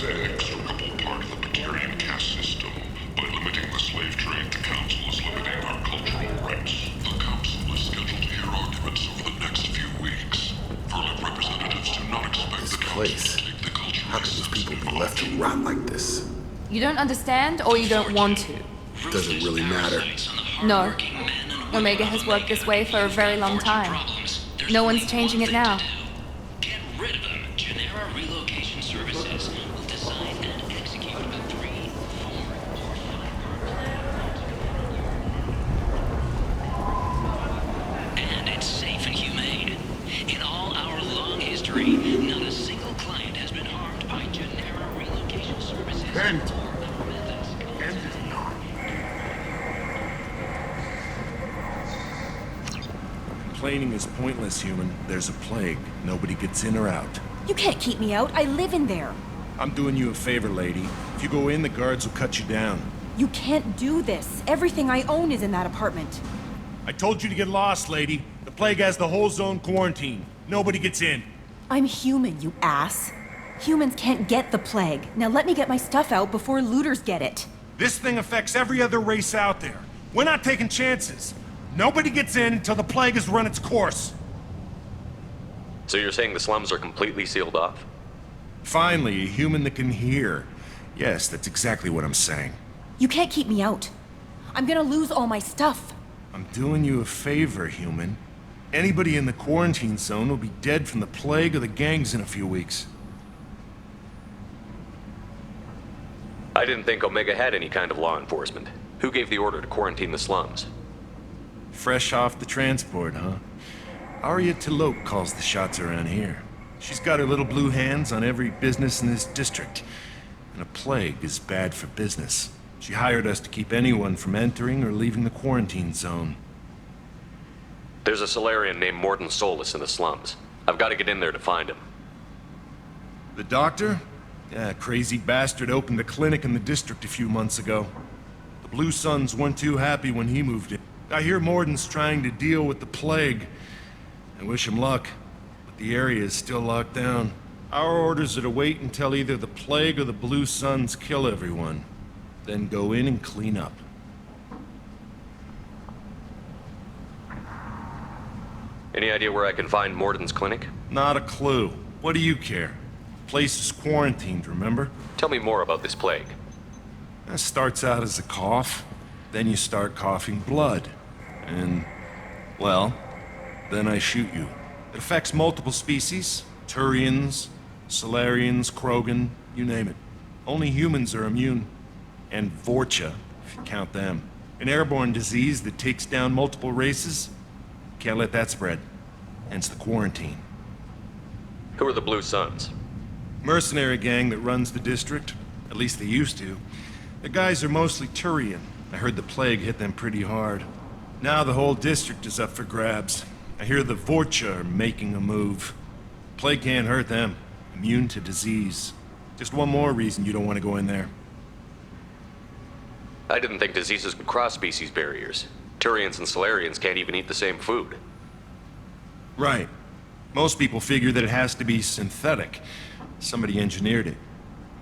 inextricable part of the Batarian caste system. By limiting the slave trade, the Council is limiting our cultural rights. The Council is scheduled to hear arguments over the next few weeks. Verlet representatives do not expect This the place. Council to take the culture. How can these people be left to rot like this? You don't understand, or you don't want to? Doesn't really matter. No. Omega has worked this way for a very long time. No one's changing it now. Get rid of them. Genera Relocation Services will design and execute a 3, 4, or 5-part plan. And it's safe and humane. In all our long history, not a single client has been harmed by Genera Relocation Services. Kent! Or our methods. Kent is not. Complaining is pointless, human. There's a plague. Nobody gets in or out. You can't keep me out. I live in there. I'm doing you a favor, lady. If you go in, the guards will cut you down. You can't do this. Everything I own is in that apartment. I told you to get lost, lady. The plague has the whole zone quarantined. Nobody gets in. I'm human, you ass. Humans can't get the plague. Now let me get my stuff out before looters get it. This thing affects every other race out there. We're not taking chances. Nobody gets in until the plague has run its course. So you're saying the slums are completely sealed off? Finally, a human that can hear. Yes, that's exactly what I'm saying. You can't keep me out. I'm gonna lose all my stuff. I'm doing you a favor, human. Anybody in the quarantine zone will be dead from the plague or the gangs in a few weeks. I didn't think Omega had any kind of law enforcement. Who gave the order to quarantine the slums? Fresh off the transport, huh? Arya Tilok calls the shots around here. She's got her little blue hands on every business in this district. And a plague is bad for business. She hired us to keep anyone from entering or leaving the quarantine zone. There's a Solarian named Morton Solus in the slums. I've got to get in there to find him. The doctor? Yeah, crazy bastard opened a clinic in the district a few months ago. The Blue Suns weren't too happy when he moved in. I hear Morton's trying to deal with the plague. I wish him luck, but the area is still locked down. Our orders are to wait until either the plague or the Blue Suns kill everyone. Then go in and clean up. Any idea where I can find Morton's clinic? Not a clue. What do you care? The place is quarantined, remember? Tell me more about this plague. It starts out as a cough, then you start coughing blood. And, well, then I shoot you. It affects multiple species. Turians, Solarians, Krogan, you name it. Only humans are immune. And Vorcha, if you count them. An airborne disease that takes down multiple races. Can't let that spread. Hence the quarantine. Who are the Blue Suns? Mercenary gang that runs the district. At least they used to. The guys are mostly Turian. I heard the plague hit them pretty hard. Now the whole district is up for grabs. I hear the Vorcha are making a move. Plague can't hurt them. Immune to disease. Just one more reason you don't want to go in there. I didn't think diseases could cross species barriers. Turians and Solarians can't even eat the same food. Right. Most people figure that it has to be synthetic. Somebody engineered it.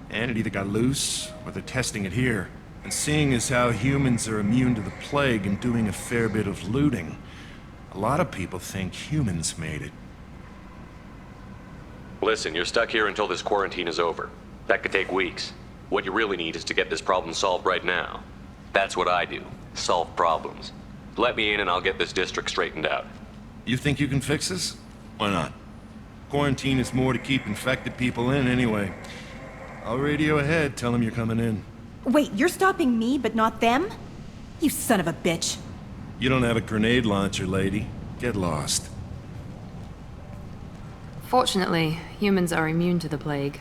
And it either got loose, or they're testing it here. And seeing as how humans are immune to the plague and doing a fair bit of looting, a lot of people think humans made it. Listen, you're stuck here until this quarantine is over. That could take weeks. What you really need is to get this problem solved right now. That's what I do. Solve problems. Let me in and I'll get this district straightened out. You think you can fix this? Why not? Quarantine is more to keep infected people in anyway. I'll radio ahead, tell them you're coming in. Wait, you're stopping me, but not them? You son of a bitch. You don't have a grenade launcher, lady. Get lost. Fortunately, humans are immune to the plague.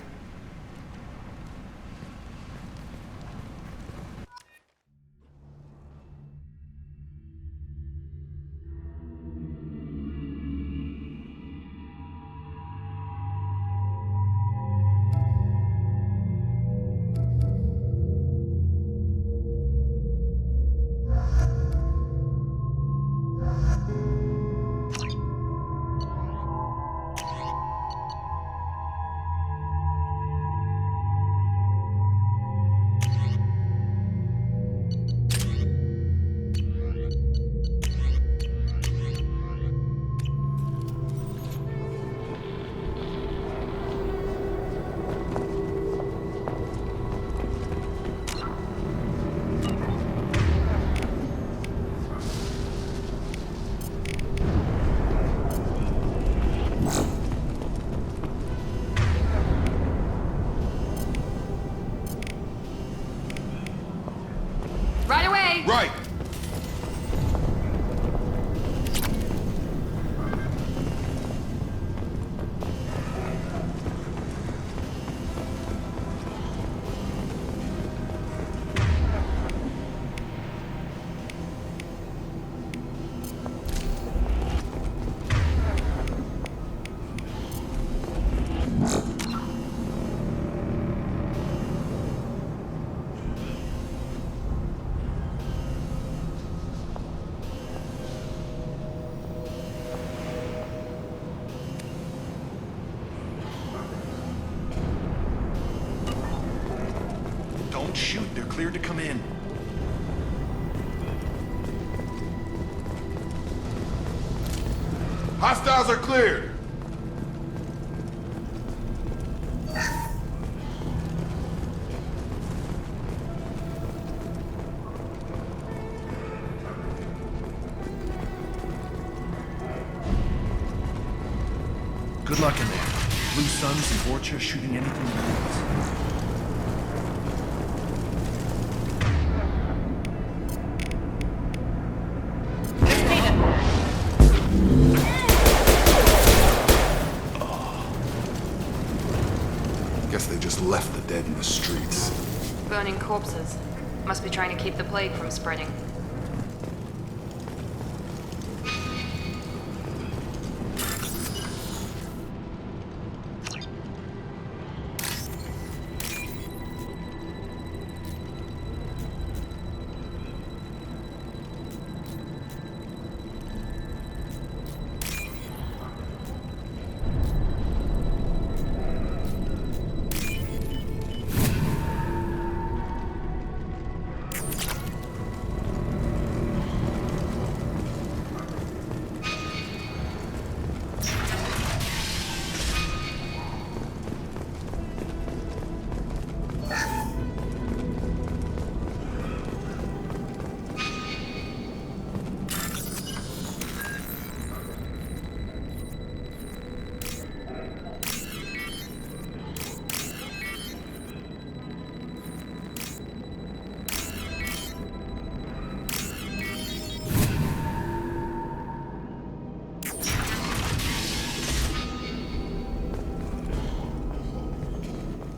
Don't shoot, they're cleared to come in. Hostiles are cleared. Good luck in there. Blue Suns and Vorcha shooting anything you want. Guess they just left the dead in the streets. Burning corpses. Must be trying to keep the plague from spreading.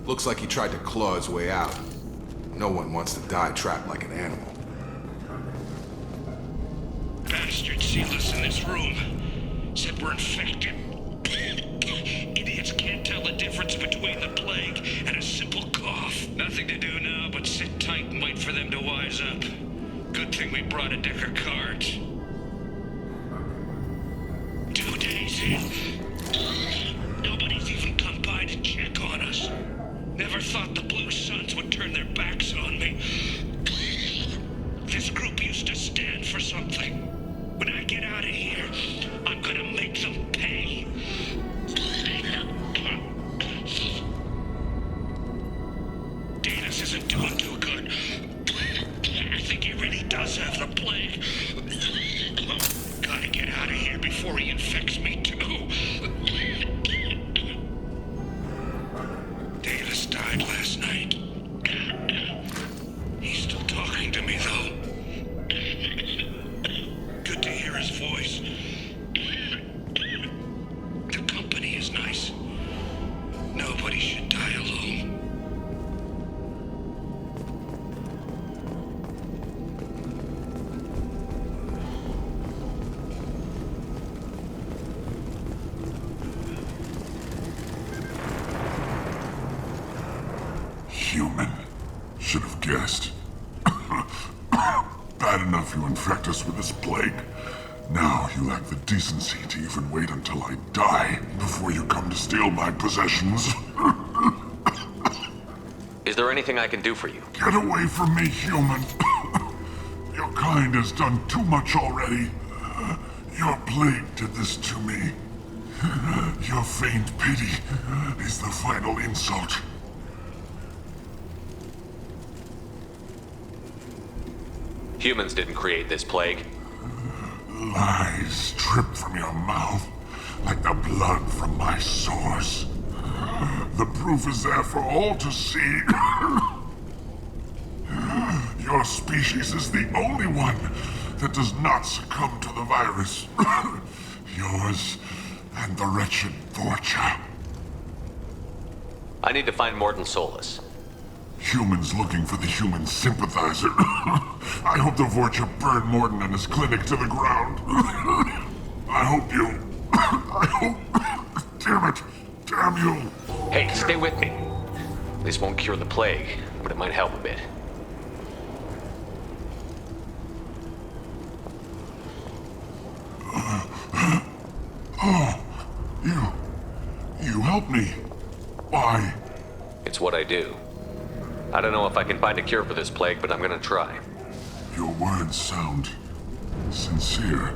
Looks like he tried to claw his way out. No one wants to die trapped like an animal. Bastards sealed us in this room. Said we're infected. Idiots can't tell the difference between the plague and a simple cough. Nothing to do now but sit tight and wait for them to wise up. Good thing we brought a deck of cards. 2 days in. Nobody's even come by to check on us. Never thought the Blue Suns would turn their backs on me. This group used to stand for something. When I get out of here, I'm gonna make them pay. Danis isn't doing too good. I think he really does have the plague. Gotta get out of here before he infects me too. Davis died last night. He's still talking to me, though. Good to hear his voice. The company is nice. Nobody should die alone. Human. Should have guessed. Bad enough you infect us with this plague. Now you lack the decency to even wait until I die before you come to steal my possessions. Is there anything I can do for you? Get away from me, human. Your kind has done too much already. Your plague did this to me. Your feigned pity is the final insult. Humans didn't create this plague. Lies drip from your mouth like the blood from my sores. The proof is there for all to see. Your species is the only one that does not succumb to the virus. Yours and the wretched Vorcha. I need to find Morton Solus. Humans looking for the human sympathizer. I hope the Vorcha burned Morton and his clinic to the ground. I hope. Damn it. Damn you. Hey, stay with me. This won't cure the plague, but it might help a bit. You help me. Why? It's what I do. I don't know if I can find a cure for this plague, but I'm gonna try. Your words sound sincere.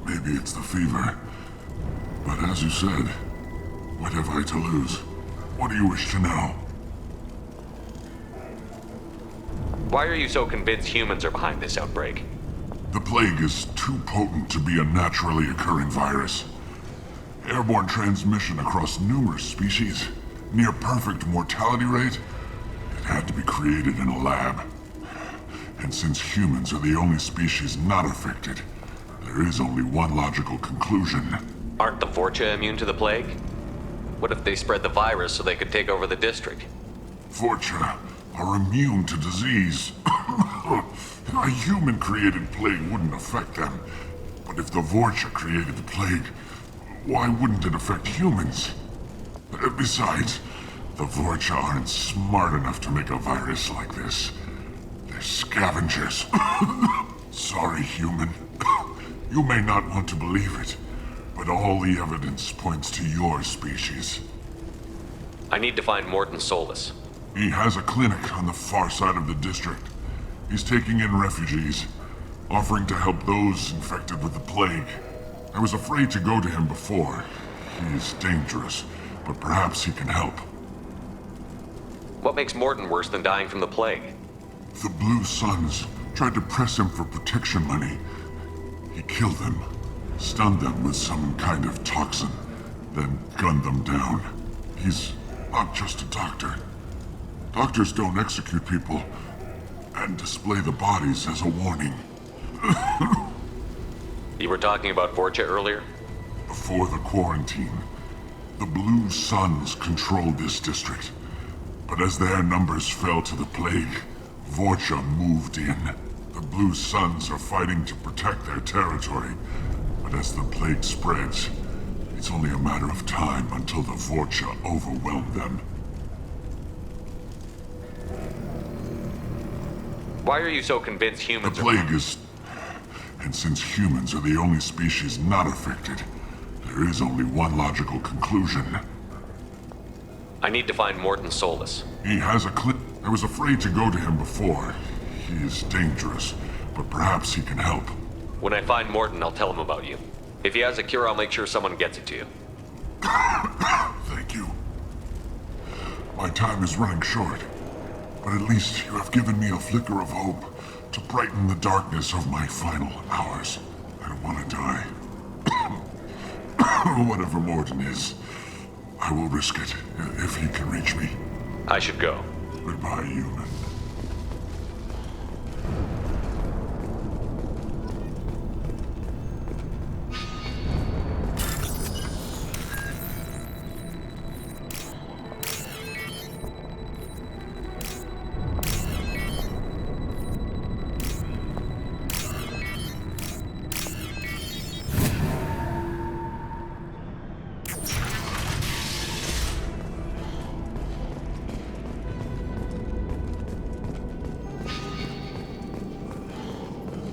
Maybe it's the fever. But as you said, what have I to lose? What do you wish to know? Why are you so convinced humans are behind this outbreak? The plague is too potent to be a naturally occurring virus. Airborne transmission across numerous species, near perfect mortality rate. It had to be created in a lab. And since humans are the only species not affected, there is only one logical conclusion. Aren't the Vorcha immune to the plague? What if they spread the virus so they could take over the district? Vorcha are immune to disease. A human-created plague wouldn't affect them. But if the Vorcha created the plague, why wouldn't it affect humans? Besides, the Vorcha aren't smart enough to make a virus like this. They're scavengers. Sorry, human. You may not want to believe it, but all the evidence points to your species. I need to find Morton Solus. He has a clinic on the far side of the district. He's taking in refugees, offering to help those infected with the plague. I was afraid to go to him before. He is dangerous, but perhaps he can help. What makes Morton worse than dying from the plague? The Blue Suns tried to press him for protection money. He killed them, stunned them with some kind of toxin, then gunned them down. He's not just a doctor. Doctors don't execute people and display the bodies as a warning. You were talking about Vorcha earlier? Before the quarantine, the Blue Suns controlled this district. But as their numbers fell to the plague, Vorcha moved in. The Blue Suns are fighting to protect their territory. But as the plague spreads, it's only a matter of time until the Vorcha overwhelm them. Why are you so convinced The humans plague is... And since humans are the only species not affected, there is only one logical conclusion. I need to find Morton Solus. He has a I was afraid to go to him before. He is dangerous, but perhaps he can help. When I find Morton, I'll tell him about you. If he has a cure, I'll make sure someone gets it to you. Thank you. My time is running short, but at least you have given me a flicker of hope to brighten the darkness of my final hours. I don't want to die. Whatever Morton is, I will risk it if he can reach me. I should go. Goodbye, human.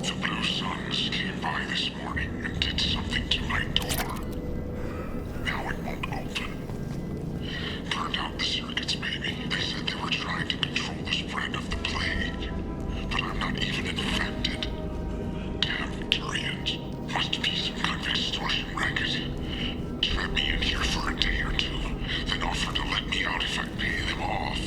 The Blue Suns came by this morning and did something to my door. Now it won't open. Burned out the circuits, maybe. They said they were trying to control the spread of the plague. But I'm not even infected. Damn Turians. Must be some kind of extortion racket. Trap me in here for a day or two, then offer to let me out if I pay them off.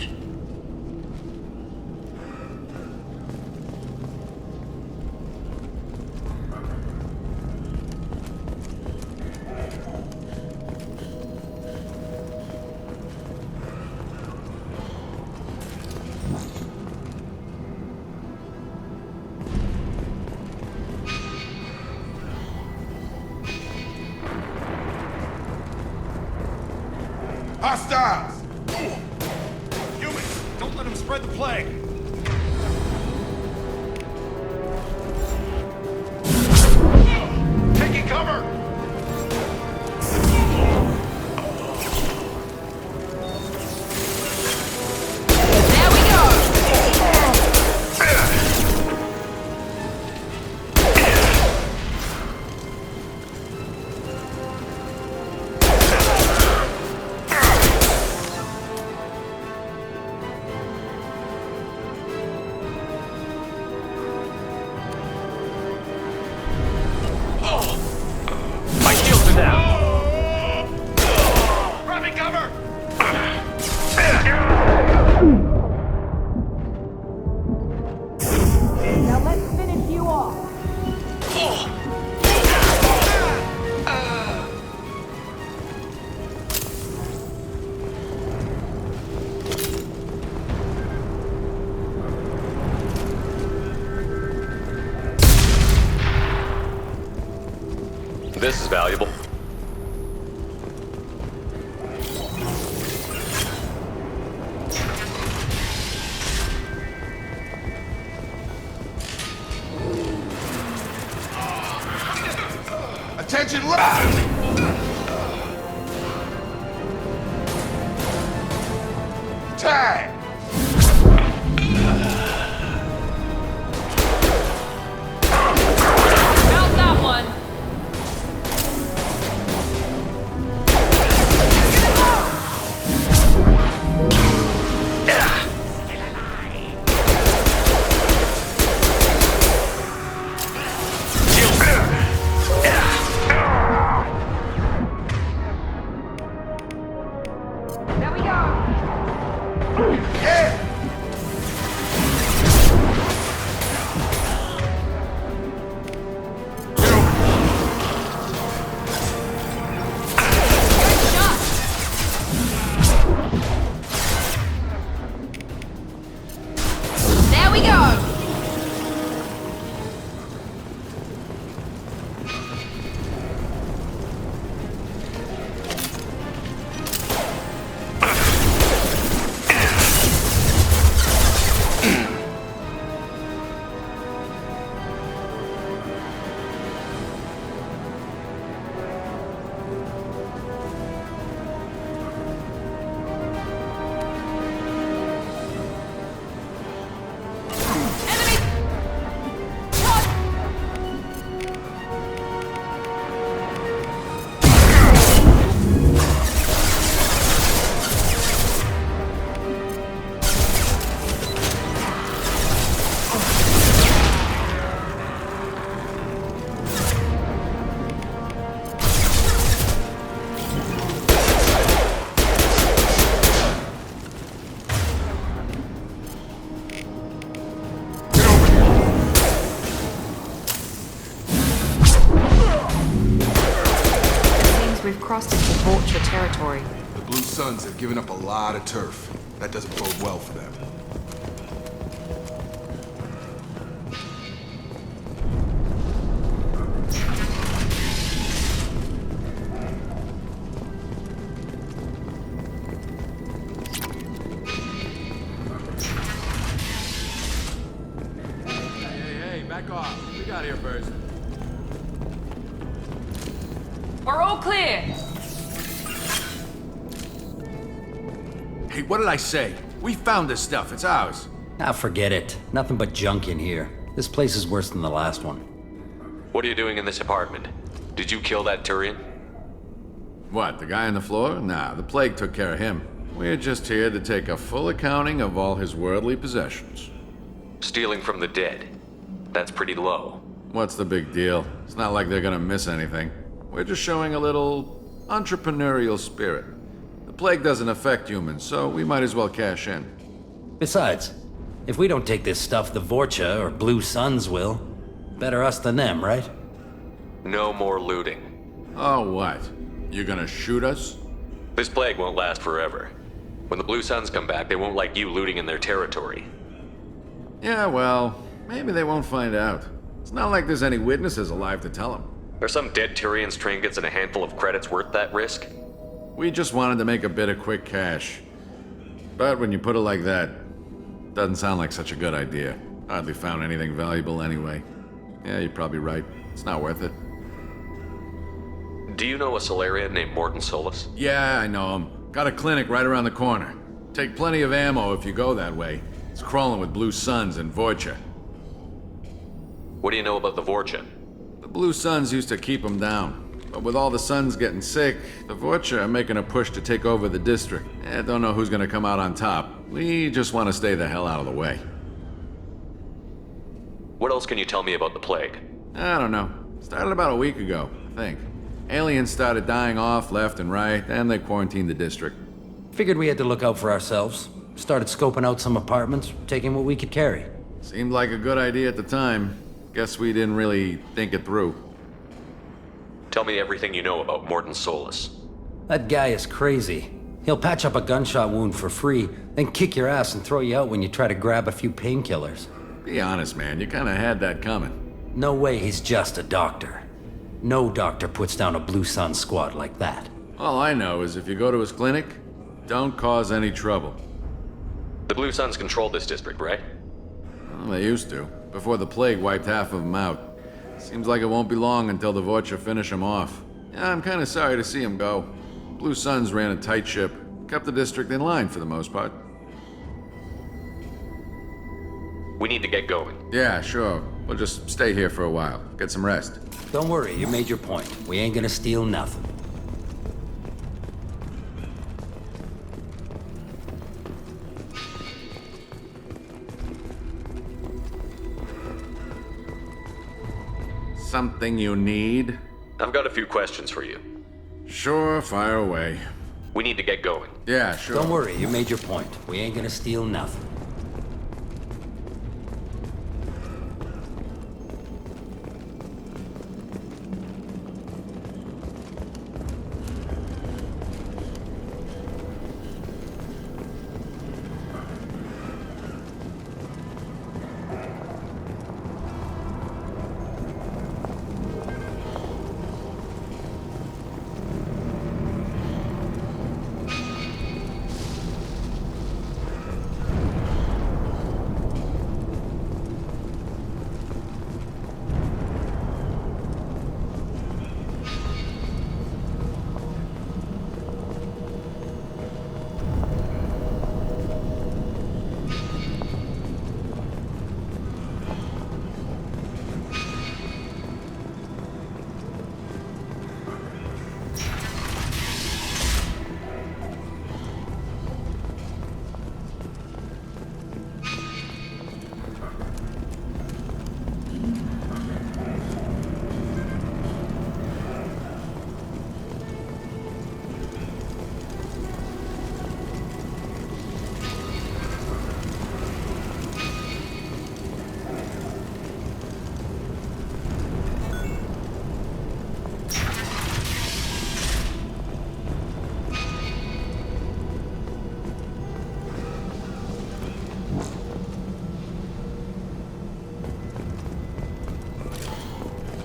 Hostiles! Humans, don't let them spread the plague! Taking cover! There we go! valuable? Attention left! Tag! How's that one? There we go. Yeah! There we go. We've crossed into vulture territory. The Blue Suns have given up a lot of turf. That doesn't bode well for them. Hey, back off. We got here first. We're all clear. Hey, what did I say? We found this stuff. It's ours. Ah, forget it. Nothing but junk in here. This place is worse than the last one. What are you doing in this apartment? Did you kill that Turian? What, the guy on the floor? Nah, the plague took care of him. We're just here to take a full accounting of all his worldly possessions. Stealing from the dead. That's pretty low. What's the big deal? It's not like they're gonna miss anything. We're just showing a little entrepreneurial spirit. The plague doesn't affect humans, so we might as well cash in. Besides, if we don't take this stuff, the Vorcha or Blue Suns will. Better us than them, right? No more looting. Oh, what? You gonna shoot us? This plague won't last forever. When the Blue Suns come back, they won't like you looting in their territory. Yeah, well, maybe they won't find out. It's not like there's any witnesses alive to tell them. Are some dead Turians' trinkets and a handful of credits worth that risk? We just wanted to make a bit of quick cash. But when you put it like that, doesn't sound like such a good idea. Hardly found anything valuable anyway. Yeah, you're probably right. It's not worth it. Do you know a Solarian named Morton Solus? Yeah, I know him. Got a clinic right around the corner. Take plenty of ammo if you go that way. It's crawling with Blue Suns and Vorcha. What do you know about the Vorcha? The Blue Suns used to keep them down. But with all the Suns getting sick, the Vorcha are making a push to take over the district. Don't know who's gonna come out on top. We just want to stay the hell out of the way. What else can you tell me about the plague? I don't know. Started about a week ago, I think. Aliens started dying off left and right, and they quarantined the district. Figured we had to look out for ourselves. Started scoping out some apartments, taking what we could carry. Seemed like a good idea at the time. Guess we didn't really think it through. Tell me everything you know about Morton Solus. That guy is crazy. He'll patch up a gunshot wound for free, then kick your ass and throw you out when you try to grab a few painkillers. Be honest, man, you kinda had that coming. No way he's just a doctor. No doctor puts down a Blue Sun squad like that. All I know is if you go to his clinic, don't cause any trouble. The Blue Suns control this district, right? Well, they used to, before the plague wiped half of them out. Seems like it won't be long until the Vorcha finish him off. Yeah, I'm kinda sorry to see him go. Blue Suns ran a tight ship, kept the district in line for the most part. We need to get going. Yeah, sure. We'll just stay here for a while. Get some rest. Don't worry, you made your point. We ain't gonna steal nothing. Something you need? I've got a few questions for you. Sure, fire away. We need to get going. Yeah, sure. Don't worry, you made your point. We ain't gonna steal nothing.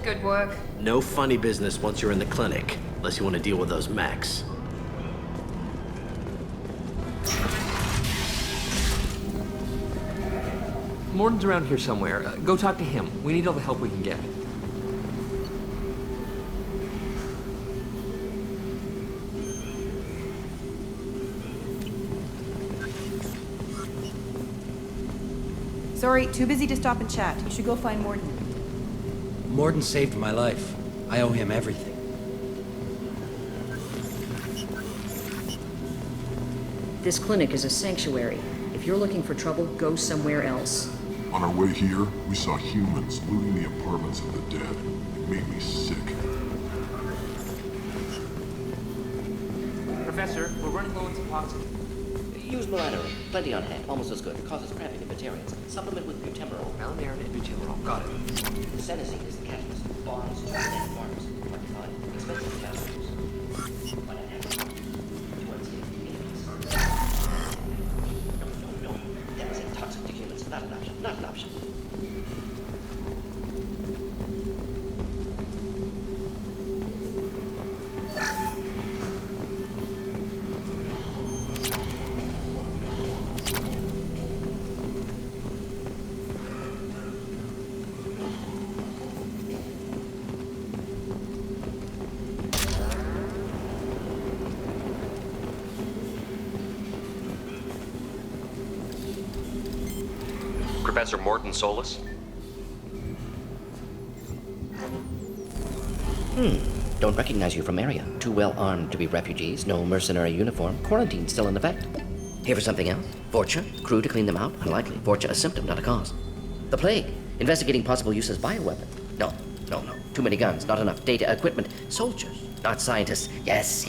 Good work. No funny business once you're in the clinic, unless you want to deal with those mechs. Morden's around here somewhere. Go talk to him. We need all the help we can get. Sorry, too busy to stop and chat. You should go find Morden. Morden saved my life. I owe him everything. This clinic is a sanctuary. If you're looking for trouble, go somewhere else. On our way here, we saw humans looting the apartments of the dead. It made me sick. Professor, we're running low on supplies. Use melanorin. Plenty on hand. Almost as good. It causes cramping in vegetarians. Supplement with butemerol. Melanorin and butemerol. Got it. Senescine is the catalyst. Bonds to connect farms. Hard to find. Expensive capsules. What an act. Towards the No. That is a toxic to humans. Not an option. Not an option. Professor Morton Solus? Don't recognize you from area. Too well armed to be refugees. No mercenary uniform. Quarantine still in effect. Here for something else? Vorcha? Crew to clean them out? Unlikely. Vorcha a symptom, not a cause. The plague. Investigating possible use as bioweapon. No. Too many guns. Not enough data, equipment. Soldiers. Not scientists. Yes.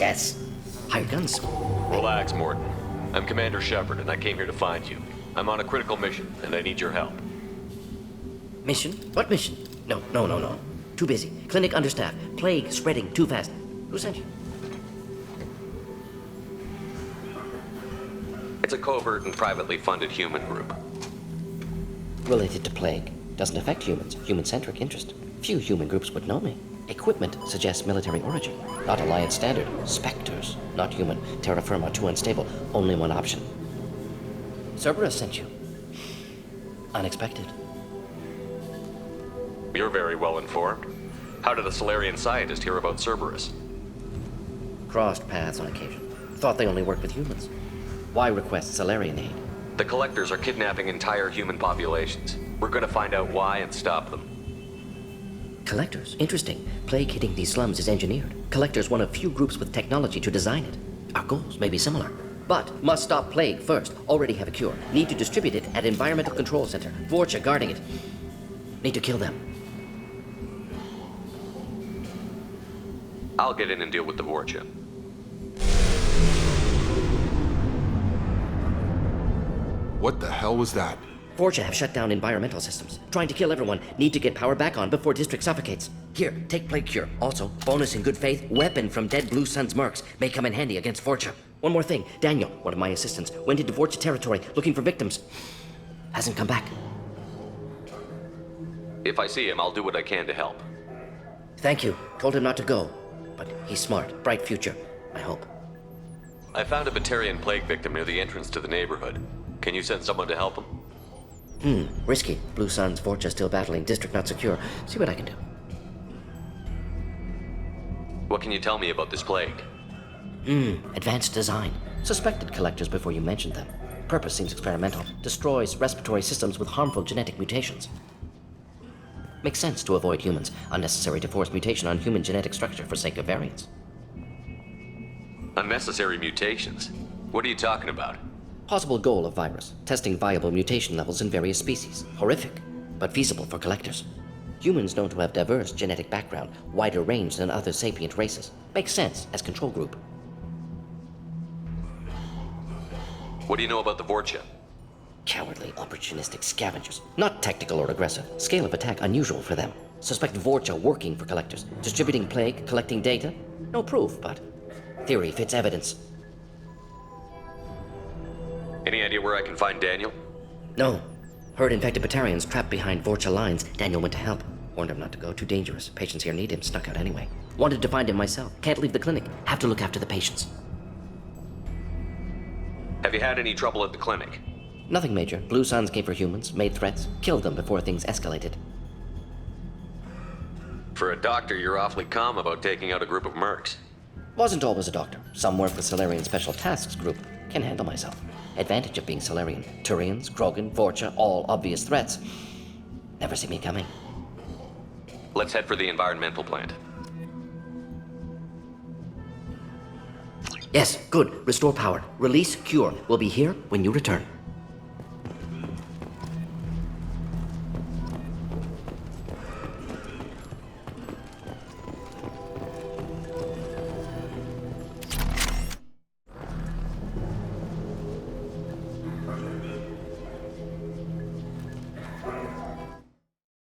Hired guns. Relax, Morton. I'm Commander Shepard, and I came here to find you. I'm on a critical mission, and I need your help. Mission? What mission? No. Too busy. Clinic understaffed. Plague spreading too fast. Who sent you? It's a covert and privately funded human group. Related to plague. Doesn't affect humans. Human-centric interest. Few human groups would know me. Equipment suggests military origin. Not Alliance standard. Spectres. Not human. Terra firma, too unstable. Only one option. Cerberus sent you. Unexpected. You're very well informed. How did a Solarian scientist hear about Cerberus? Crossed paths on occasion. Thought they only worked with humans. Why request Solarian aid? The Collectors are kidnapping entire human populations. We're gonna find out why and stop them. Collectors? Interesting. Plague hitting these slums is engineered. Collectors one of few groups with technology to design it. Our goals may be similar. But must stop plague first. Already have a cure. Need to distribute it at Environmental Control Center. Vorcha guarding it. Need to kill them. I'll get in and deal with the Vorcha. What the hell was that? Vorcha have shut down environmental systems. Trying to kill everyone. Need to get power back on before district suffocates. Here, take plague cure. Also, bonus in good faith, weapon from dead Blue Sun's mercs. May come in handy against Vorcha. One more thing. Daniel, one of my assistants, went into Vorcha territory looking for victims. Hasn't come back. If I see him, I'll do what I can to help. Thank you. Told him not to go. But he's smart. Bright future. I hope. I found a Batarian plague victim near the entrance to the neighborhood. Can you send someone to help him? Risky. Blue Sun's Vorcha still battling. District not secure. See what I can do. What can you tell me about this plague? Advanced design. Suspected collectors before you mentioned them. Purpose seems experimental. Destroys respiratory systems with harmful genetic mutations. Makes sense to avoid humans. Unnecessary to force mutation on human genetic structure for sake of variance. Unnecessary mutations? What are you talking about? Possible goal of virus. Testing viable mutation levels in various species. Horrific, but feasible for collectors. Humans known to have diverse genetic background, wider range than other sapient races. Makes sense as control group. What do you know about the Vorcha? Cowardly, opportunistic scavengers. Not tactical or aggressive. Scale of attack unusual for them. Suspect Vorcha working for collectors. Distributing plague, collecting data. No proof, but theory fits evidence. Any idea where I can find Daniel? No. Heard infected Batarians trapped behind Vorcha lines. Daniel went to help. Warned him not to go. Too dangerous. Patients here need him. Snuck out anyway. Wanted to find him myself. Can't leave the clinic. Have to look after the patients. Have you had any trouble at the clinic? Nothing major. Blue Suns came for humans, made threats, killed them before things escalated. For a doctor, you're awfully calm about taking out a group of mercs. Wasn't always a doctor. Some work with Solarian Special Tasks Group. Can handle myself. Advantage of being Solarian. Turians, Krogan, Vorcha, all obvious threats. Never see me coming. Let's head for the environmental plant. Yes, good. Restore power. Release cure. We'll be here when you return.